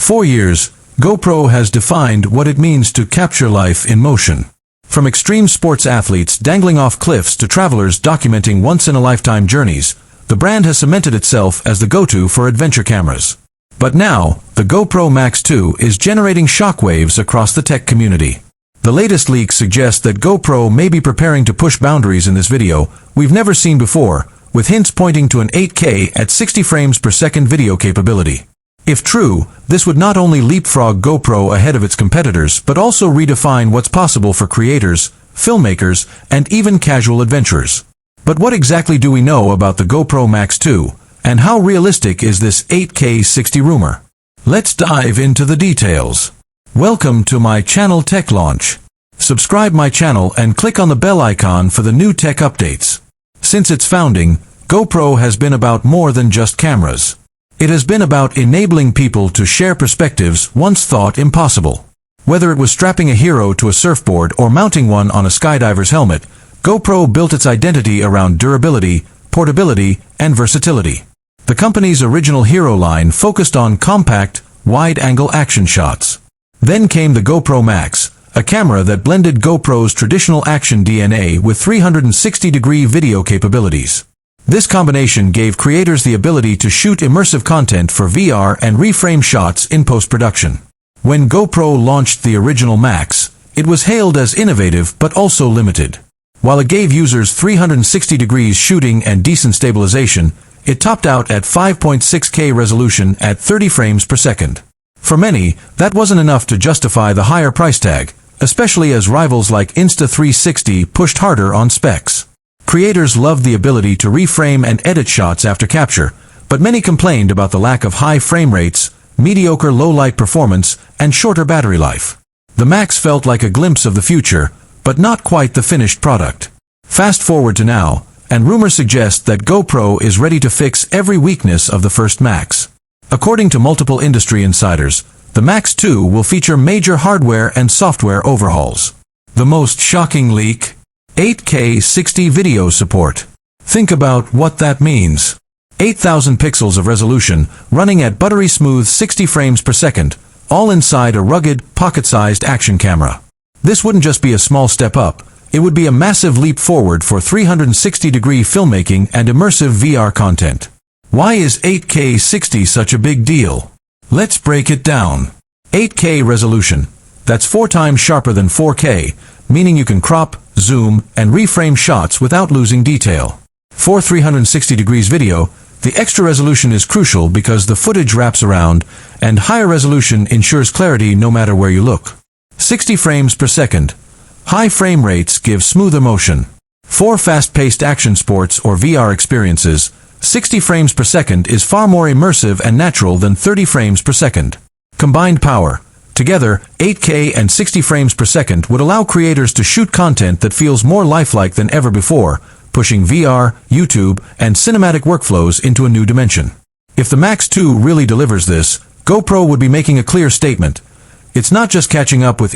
For years, GoPro has defined what it means to capture life in motion. From extreme sports athletes dangling off cliffs to travelers documenting once-in-a-lifetime journeys, the brand has cemented itself as the go-to for adventure cameras. But now, the GoPro Max 2 is generating shockwaves across the tech community. The latest leaks suggest that GoPro may be preparing to push boundaries in this video we've never seen before, with hints pointing to an 8K at 60 frames per second video capability. If true, this would not only leapfrog GoPro ahead of its competitors, but also redefine what's possible for creators, filmmakers, and even casual adventurers. But what exactly do we know about the GoPro Max 2, and how realistic is this 8K 60 rumor? Let's dive into the details. Welcome to my channel Tech Launch. Subscribe my channel and click on the bell icon for the new tech updates. Since its founding, GoPro has been about more than just cameras. It has been about enabling people to share perspectives once thought impossible. Whether it was strapping a hero to a surfboard or mounting one on a skydiver's helmet, GoPro built its identity around durability, portability, and versatility. The company's original hero line focused on compact, wide-angle action shots. Then came the GoPro Max, a camera that blended GoPro's traditional action DNA with 360-degree video capabilities. This combination gave creators the ability to shoot immersive content for VR and reframe shots in post-production. When GoPro launched the original Max, it was hailed as innovative but also limited. While it gave users 360 degrees shooting and decent stabilization, it topped out at 5.6K resolution at 30 frames per second. For many, that wasn't enough to justify the higher price tag, especially as rivals like Insta360 pushed harder on specs. Creators loved the ability to reframe and edit shots after capture, but many complained about the lack of high frame rates, mediocre low-light performance, and shorter battery life. The Max felt like a glimpse of the future, but not quite the finished product. Fast forward to now, and rumors suggest that GoPro is ready to fix every weakness of the first Max. According to multiple industry insiders, the Max 2 will feature major hardware and software overhauls. The most shocking leak: 8K 60 video support. Think about what that means. 8,000 pixels of resolution, running at buttery smooth 60 frames per second, all inside a rugged, pocket-sized action camera. This wouldn't just be a small step up, it would be a massive leap forward for 360-degree filmmaking and immersive VR content. Why is 8K 60 such a big deal? Let's break it down. 8K resolution. That's 4 times sharper than 4K, meaning you can crop, zoom, and reframe shots without losing detail. For 360 degrees video, the extra resolution is crucial because the footage wraps around, and higher resolution ensures clarity no matter where you look. 60 frames per second. High frame rates give smoother motion. For fast-paced action sports or VR experiences, 60 frames per second is far more immersive and natural than 30 frames per second. Combined power. Together, 8K and 60 frames per second would allow creators to shoot content that feels more lifelike than ever before, pushing VR, YouTube, and cinematic workflows into a new dimension. If the Max 2 really delivers this, GoPro would be making a clear statement. It's not just catching up with